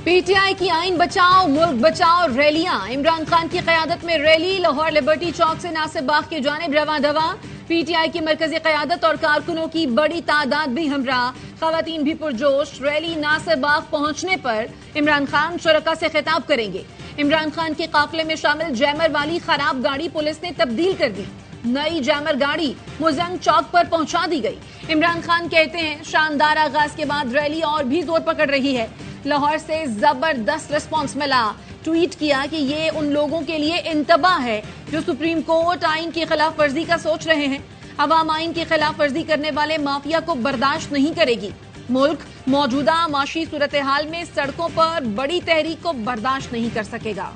PTI की आइन बचाओ मुल्क बचाओ रैलियां। इमरान खान की क़यादत में रैली लाहौर लिबर्टी चौक से नासिर बाग की जानिब रवां दवा। पीटीआई की मरकजी क़यादत और कारकुनों की बड़ी तादाद भी हमरा, ख़वातीन भी पुरजोश। रैली नासिर बाग पहुंचने पर इमरान खान शुरका से खिताब करेंगे। इमरान खान के काफिले में शामिल जैमर वाली खराब गाड़ी पुलिस ने तब्दील कर दी। नई जैमर गाड़ी मुजंग चौक पर पहुंचा दी गई। इमरान खान कहते हैं शानदार आगाज के बाद रैली और भी जोर पकड़ रही है। लाहौर से जबरदस्त रिस्पांस मिला। ट्वीट किया कि ये उन लोगों के लिए इंतबाह है जो सुप्रीम कोर्ट आइन की खिलाफ वर्जी का सोच रहे हैं। अवाम आइन की खिलाफ वर्जी करने वाले माफिया को बर्दाश्त नहीं करेगी। मुल्क मौजूदा माशी सूरत हाल में सड़कों पर बड़ी तहरीक को बर्दाश्त नहीं कर सकेगा।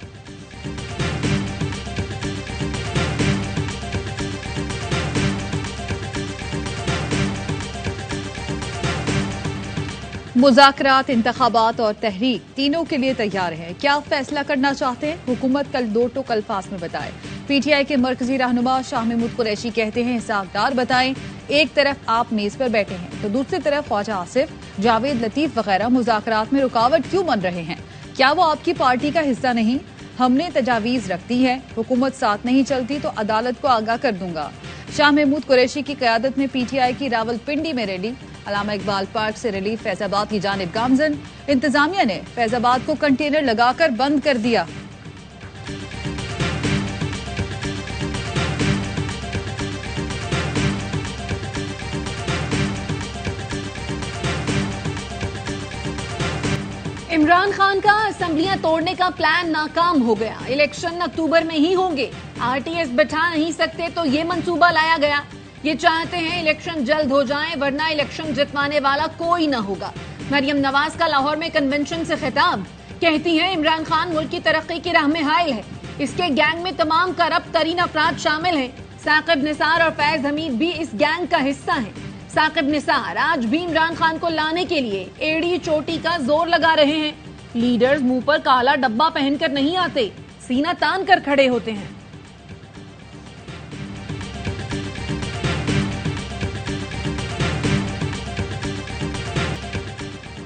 मुज़ाकरात, इंतखाबात और तहरीक तीनों के लिए तैयार है। क्या फैसला करना चाहते हैं? हुकूमत कल दो टोक अल्फाज में बताए। पीटीआई के मरकजी रहनुमा शाह महमूद कुरैशी कहते हैं हिसाबदार बताएं। एक तरफ आप मेज पर बैठे हैं तो दूसरी तरफ ख्वाजा आसिफ, जावेद लतीफ वगैरह मुज़ाकरात में रुकावट क्यों बन रहे हैं? क्या वो आपकी पार्टी का हिस्सा नहीं? हमने तजावीज रख दी है, हुकूमत साथ नहीं चलती तो अदालत को आगाह कर दूंगा। शाह महमूद कुरैशी की क़यादत में पीटीआई की रावलपिंडी में रैली। अलामा इकबाल पार्क से रैली फैजाबाद की जानिब गामजन। इंतजामिया ने फैजाबाद को कंटेनर लगाकर बंद कर दिया। इमरान खान का असेंबलियां तोड़ने का प्लान नाकाम हो गया। इलेक्शन अक्टूबर में ही होंगे। आरटीएस बिठा नहीं सकते तो ये मंसूबा लाया गया। ये चाहते हैं इलेक्शन जल्द हो जाए वरना इलेक्शन जितवाने वाला कोई ना होगा। मरियम नवाज का लाहौर में कन्वेंशन से खिताब। कहती हैं इमरान खान मुल्क की तरक्की की राह में हायल है। इसके गैंग में तमाम करप्ट तरीन अफराद शामिल हैं। साकिब निसार और फैज हमीद भी इस गैंग का हिस्सा हैं। साकिब निसार आज भी इमरान खान को लाने के लिए एड़ी चोटी का जोर लगा रहे हैं। लीडर्स मुंह पर काला डब्बा पहनकर नहीं आते, सीना तान कर खड़े होते हैं।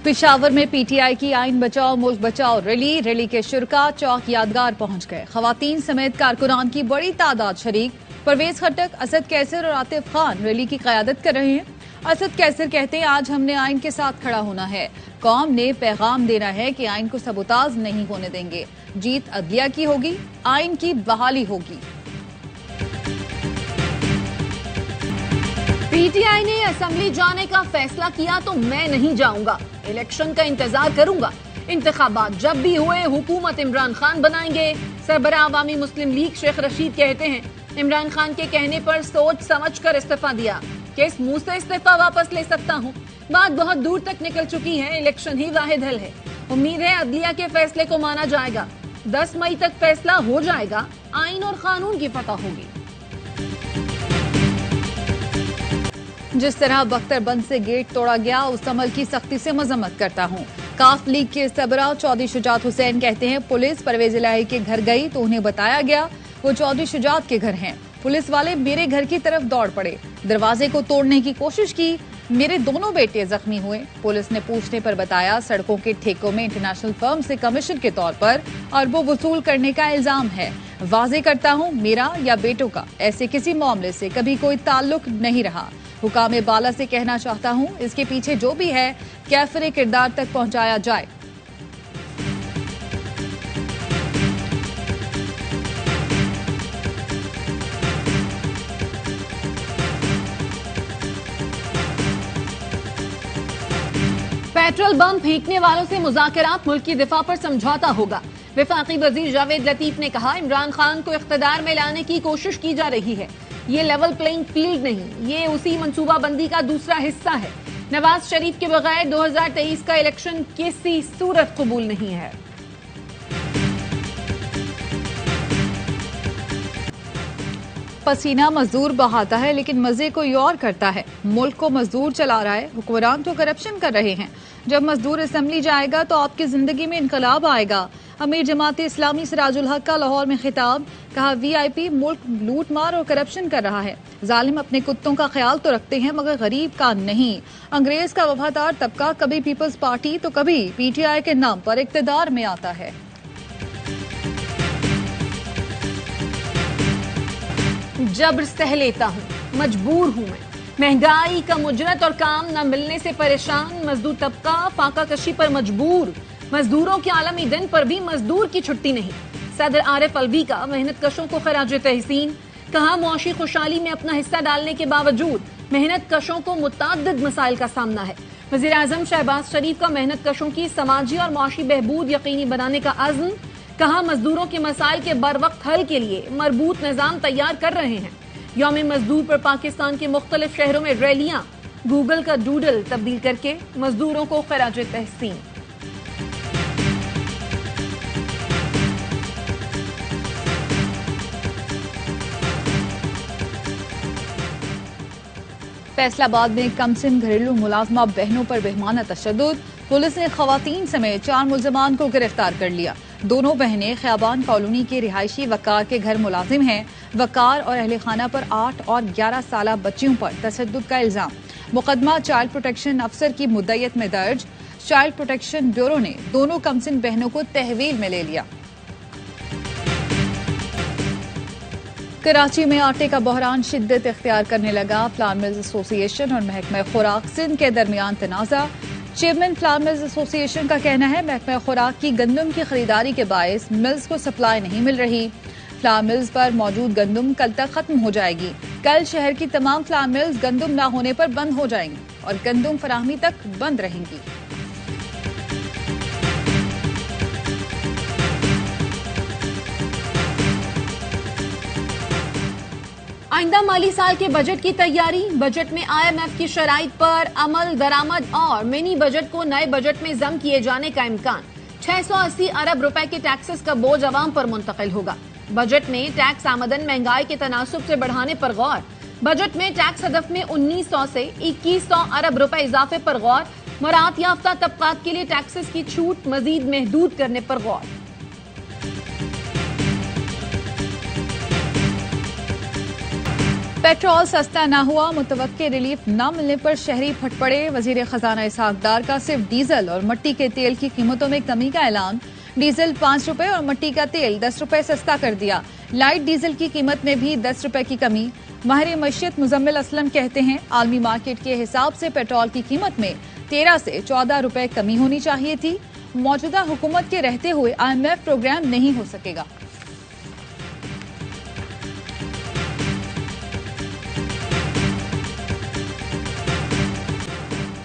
पिशावर में पीटीआई की आइन बचाओ मुल्क बचाओ रैली के शुरका चौक यादगार पहुंच गए। खवातीन समेत कारकुनान की बड़ी तादाद शरीक। परवेज खट्टक, असद कैसर और आतिफ खान रैली की क़यादत कर रहे हैं। असद कैसर कहते हैं आज हमने आइन के साथ खड़ा होना है। कौम ने पैगाम देना है कि आइन को सबूताज नहीं होने देंगे। जीत अदलिया की होगी, आइन की बहाली होगी। पीटीआई ने असेंबली जाने का फैसला किया तो मैं नहीं जाऊंगा, इलेक्शन का इंतजार करूंगा। इंतखाबात जब भी हुए हुकूमत इमरान खान बनाएंगे। सरबराह अवामी मुस्लिम लीग शेख रशीद कहते हैं इमरान खान के कहने पर सोच समझ कर इस्तीफा दिया। किस मुंह से इस्तीफा वापस ले सकता हूं? बात बहुत दूर तक निकल चुकी है। इलेक्शन ही वाहिद हल है। उम्मीद है अदलिया के फैसले को माना जाएगा। 10 मई तक फैसला हो जाएगा। आइन और कानून की फतह होगी। जिस तरह बख्तरबंद से गेट तोड़ा गया उस अमल की सख्ती से मजम्मत करता हूँ। काफ लीग के सरबराह चौधरी शुजात हुसैन कहते हैं पुलिस परवेज इलाही के घर गई तो उन्हें बताया गया वो चौधरी शुजात के घर हैं। पुलिस वाले मेरे घर की तरफ दौड़ पड़े, दरवाजे को तोड़ने की कोशिश की। मेरे दोनों बेटे जख्मी हुए। पुलिस ने पूछने पर बताया सड़कों के ठेकों में इंटरनेशनल फर्म से कमीशन के तौर पर अरबों वसूल करने का इल्जाम है। वाजे करता हूँ मेरा या बेटों का ऐसे किसी मामले से कभी कोई ताल्लुक नहीं रहा। हुकाम बाला से कहना चाहता हूँ इसके पीछे जो भी है कैफरे किरदार तक पहुंचाया जाए। पेट्रोल बम फेंकने वालों से मुज़ाकरात मुल्क की दिफा पर समझौता होगा। वफाकी वजीर जावेद लतीफ ने कहा इमरान खान को इख्तिदार में लाने की कोशिश की जा रही है। ये लेवल प्लेइंग फील्ड नहीं, ये उसी मंसूबाबंदी का दूसरा हिस्सा है। नवाज शरीफ के बगैर 2023 का इलेक्शन किसी सूरत कबूल नहीं है। पसीना मजदूर बहाता है लेकिन मजे कोई और करता है। मुल्क को मजदूर चला रहा है, हुक्मरान तो करप्शन कर रहे हैं। जब मजदूर असेंबली जाएगा तो आपकी जिंदगी में इनकलाब आएगा। अमीर जमात इस्लामी सिराजुल हक का लाहौर में खिताब। कहा वीआईपी मुल्क लूट मार और करप्शन कर रहा है। जालिम अपने कुत्तों का ख्याल तो रखते हैं मगर गरीब का नहीं। अंग्रेज का वफादार तबका कभी पीपल्स पार्टी तो कभी पीटीआई के नाम पर इक्तदार में आता है। जब्र सह लेता हूँ, मजबूर हूँ मैं। महंगाई का मुजरत और काम न मिलने से परेशान मजदूर तबका फाका कशी पर मजबूर। मजदूरों के आलमी दिन पर भी मजदूर की छुट्टी नहीं। सदर आरिफ अलवी का मेहनत कशों को खराज तहसीन। कहा मुआशी खुशहाली में अपना हिस्सा डालने के बावजूद मेहनत कशों को मुतअद्दिद मसाइल का सामना है। वज़ीर आज़म शहबाज शरीफ का मेहनत कशों की समाजी और मुआशी बहबूद यकीनी बनाने का अज़्म। कहा मजदूरों के मसाइल के बरवक्त हल के लिए मरबूत निजाम तैयार कर रहे हैं। यौम मजदूर पर पाकिस्तान के मुख्तलिफ शहरों में रैलियां, गूगल का डूडल तब्दील करके मजदूरों को खराज तहसीन। फैसलाबाद में कमसिन घरेलू मुलाजमा बहनों पर बेहमाना तशद्दुद। पुलिस ने खवातीन समेत 4 मुलजमान को गिरफ्तार कर लिया। दोनों बहनें खयाबान कॉलोनी के रिहायशी वकार के घर मुलाजिम हैं। वकार और अहले खाना पर 8 और 11 साल बच्चियों पर तशद्दुद का इल्जाम। मुकदमा चाइल्ड प्रोटेक्शन अफसर की मुद्दयत में दर्ज। चाइल्ड प्रोटेक्शन ब्यूरो ने दोनों कमसिन बहनों को तहवील में ले लिया। कराची में आटे का बहरान शिद्दत इख्तियार करने लगा। फ्लावर मिल्स एसोसिएशन और महकमा खुराक सिंध के दरमियान तनाज़ा। चेयरमैन फ्लावर मिल्स एसोसिएशन का कहना है महकमा खुराक की गंदम की खरीदारी के बायस मिल्स को सप्लाई नहीं मिल रही। फ्लावर मिल्स पर मौजूद गंदम कल तक खत्म हो जाएगी। कल शहर की तमाम फ्लावर मिल्स गंदम न होने पर बंद हो जाएंगी और गंदम फराहमी तक बंद रहेंगी। आइंदा माली साल के बजट की तैयारी। बजट में IMF की शराइत पर अमल दरामद और मिनी बजट को नए बजट में जम किए जाने का इम्कान। 680 अरब रुपए के टैक्सेस का बोझ अवाम पर मुंतकिल होगा। बजट में टैक्स आमदन महंगाई के तनासुब से बढ़ाने पर गौर। बजट में टैक्स हदफ में 1900 से 2100 अरब रुपए इजाफे पर गौर। मरात याफ्ता तबकात के लिए टैक्सेस की छूट मजीद महदूद करने पर गौर। पेट्रोल सस्ता न हुआ, मुतवक्के रिलीफ न मिलने पर शहरी फट पड़े। वजीर खजाना इसहाक डार का सिर्फ डीजल और मट्टी के तेल की कीमतों में कमी का ऐलान। डीजल 5 रुपए और मट्टी का तेल 10 रुपए सस्ता कर दिया। लाइट डीजल की कीमत में भी 10 रुपए की कमी। माहिर मईशत मुजम्मिल असलम कहते हैं आलमी मार्केट के हिसाब से पेट्रोल की कीमत में 13 से 14 रुपए कमी होनी चाहिए थी। मौजूदा हुकूमत के रहते हुए IMF प्रोग्राम नहीं हो सकेगा।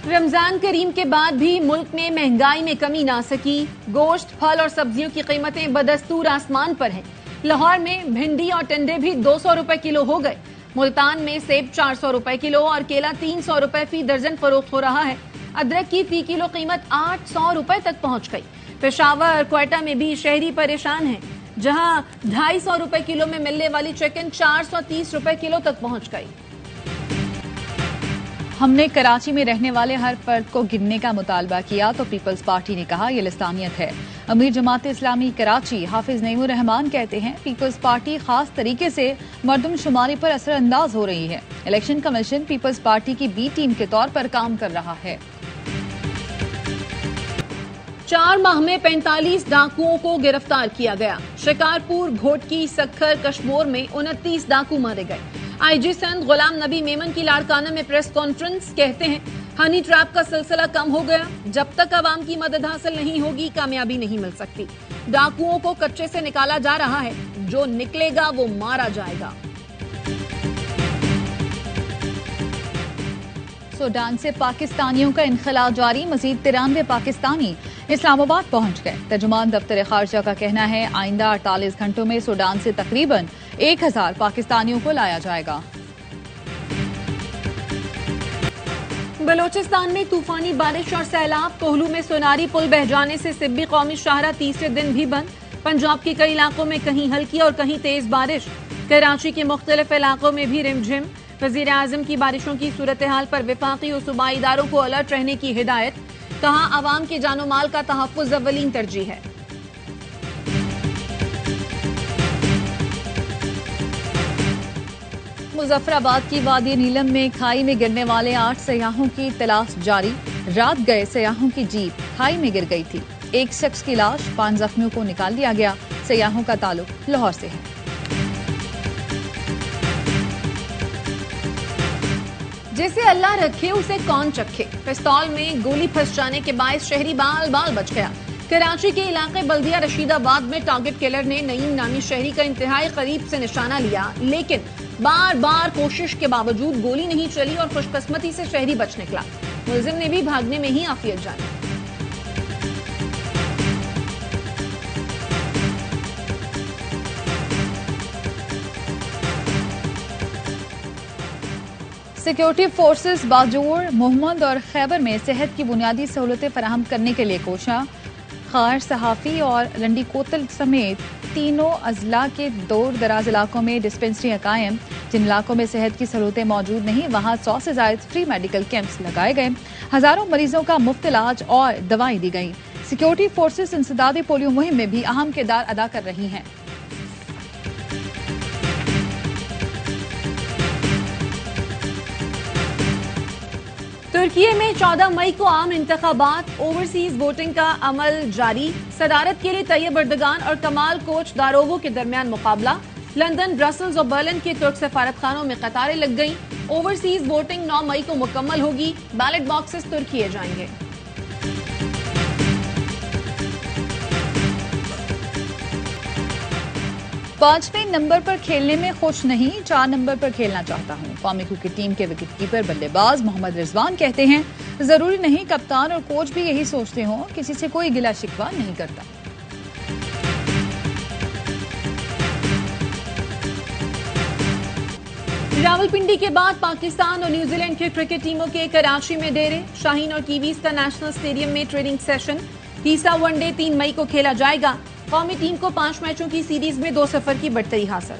रमजान करीम के बाद भी मुल्क में महंगाई में कमी ना सकी। गोश्त, फल और सब्जियों की कीमतें बदस्तूर आसमान पर हैं। लाहौर में भिंडी और टिंडे भी 200 रुपए किलो हो गए। मुल्तान में सेब 400 रुपए किलो और केला 300 रुपए फी दर्जन फरोख्त हो रहा है। अदरक की फी किलो कीमत 800 रुपए तक पहुंच गई। पेशावर, क्वेटा में भी शहरी परेशान हैं, जहां 250 रुपए किलो में मिलने वाली चिकन 430 रुपए किलो तक पहुंच गई। हमने कराची में रहने वाले हर फर्द को गिनने का मुतालबा किया तो पीपल्स पार्टी ने कहा यह लिस्तानियत है। अमीर जमात इस्लामी कराची हाफिज नईमुर रहमान कहते हैं पीपल्स पार्टी खास तरीके से मर्दमशुमारी पर असरअंदाज हो रही है। इलेक्शन कमीशन पीपल्स पार्टी की बी टीम के तौर पर काम कर रहा है। 4 माह में 45 डाकुओं को गिरफ्तार किया गया। शिकारपुर, घोटकी, सक्खर, कशमोर में 29 डाकू मारे गए। IG संत गुलाम नबी मेमन की लाड़काना में प्रेस कॉन्फ्रेंस, कहते हैं हनी ट्रैप का सिलसिला कम हो गया। जब तक आवाम की मदद हासिल नहीं होगी कामयाबी नहीं मिल सकती। डाकुओं को कच्चे से निकाला जा रहा है, जो निकलेगा वो मारा जाएगा। सूडान से पाकिस्तानियों का इनखला जारी। मजीद 93 पाकिस्तानी इस्लामाबाद पहुंच गए। तर्जुमान दफ्तर खारजा का कहना है आइंदा 48 घंटों में सूडान से तकरीबन 1000 पाकिस्तानियों को लाया जाएगा। बलोचिस्तान में तूफानी बारिश और सैलाब। कोहलू में सोनारी पुल बह जाने से सिब्बी कौमी शाहरा तीसरे दिन भी बंद। पंजाब के कई इलाकों में कहीं हल्की और कहीं तेज बारिश। कराची के मुख्तलिफ इलाकों में भी रिमझिम। वजीर आजम की बारिशों की सूरत हाल पर विफाकी और सूबाई इदारों को अलर्ट रहने की हिदायत। कहा आवाम के जानो माल का तहफ्फुज़ अव्वलीन तरजीह है। मुजफ्फराबाद की वादी नीलम में खाई में गिरने वाले 8 सयाहों की तलाश जारी। रात गए सयाहों की जीप खाई में गिर गई थी। एक शख्स की लाश, 5 जख्मियों को निकाल लिया गया। सयाहों का ताल्लुक लाहौर से है। जिसे अल्लाह रखे उसे कौन चखे। पिस्तौल में गोली फंस जाने के बायस शहरी बाल बाल बच गया। कराची के इलाके बल्दिया रशीदाबाद में टारगेट किलर ने नईम नामी शहरी का इंतहाई करीब से निशाना लिया, लेकिन बार बार कोशिश के बावजूद गोली नहीं चली और खुशकिस्मती से शहरी बच निकला। मुलजिम ने भी भागने में ही आफियत जानी। सिक्योरिटी फोर्सेस बाजूर, मोहम्मद और खैबर में सेहत की बुनियादी सहूलतें फराहम करने के लिए कोशा। खार, सहाफी और लंडी कोतल समेत तीनों अजला के दूर दराज इलाकों में डिस्पेंसरियां कायम। जिन इलाकों में सेहत की सहूलतें मौजूद नहीं, वहां 100 से ज्यादा फ्री मेडिकल कैंप्स लगाए गए। हजारों मरीजों का मुफ्त इलाज और दवाएं दी गई। सिक्योरिटी फोर्सेस इंसदादी पोलियो मुहिम में भी अहम किरदार अदा कर रही हैं। तुर्की में 14 मई को आम इंतखाबात, ओवरसीज वोटिंग का अमल जारी। सदारत के लिए तैयब अर्दगान और कमाल कोच दारोवो के दरमियान मुकाबला। लंदन, ब्रसल्स और बर्लिन के तुर्क सफारतखानों में कतारें लग गईं। ओवरसीज वोटिंग 9 मई को मुकम्मल होगी। बैलेट बॉक्सेस तुर्की जाएंगे। पांचवें नंबर पर खेलने में खुश नहीं, 4 नंबर पर खेलना चाहता हूं। कौमी क्रिकेट टीम के विकेटकीपर बल्लेबाज मोहम्मद रिजवान कहते हैं, जरूरी नहीं कप्तान और कोच भी यही सोचते हों, किसी से कोई गिला शिकवा नहीं करता। रावलपिंडी के बाद पाकिस्तान और न्यूजीलैंड की क्रिकेट टीमों के कराची में डेरे। शाहीन और कीवीज का नेशनल स्टेडियम में ट्रेनिंग सेशन। तीसरा वनडे 3 मई को खेला जाएगा। कौमी टीम को 5 मैचों की सीरीज में 2-0 की बढ़तरी हासिल।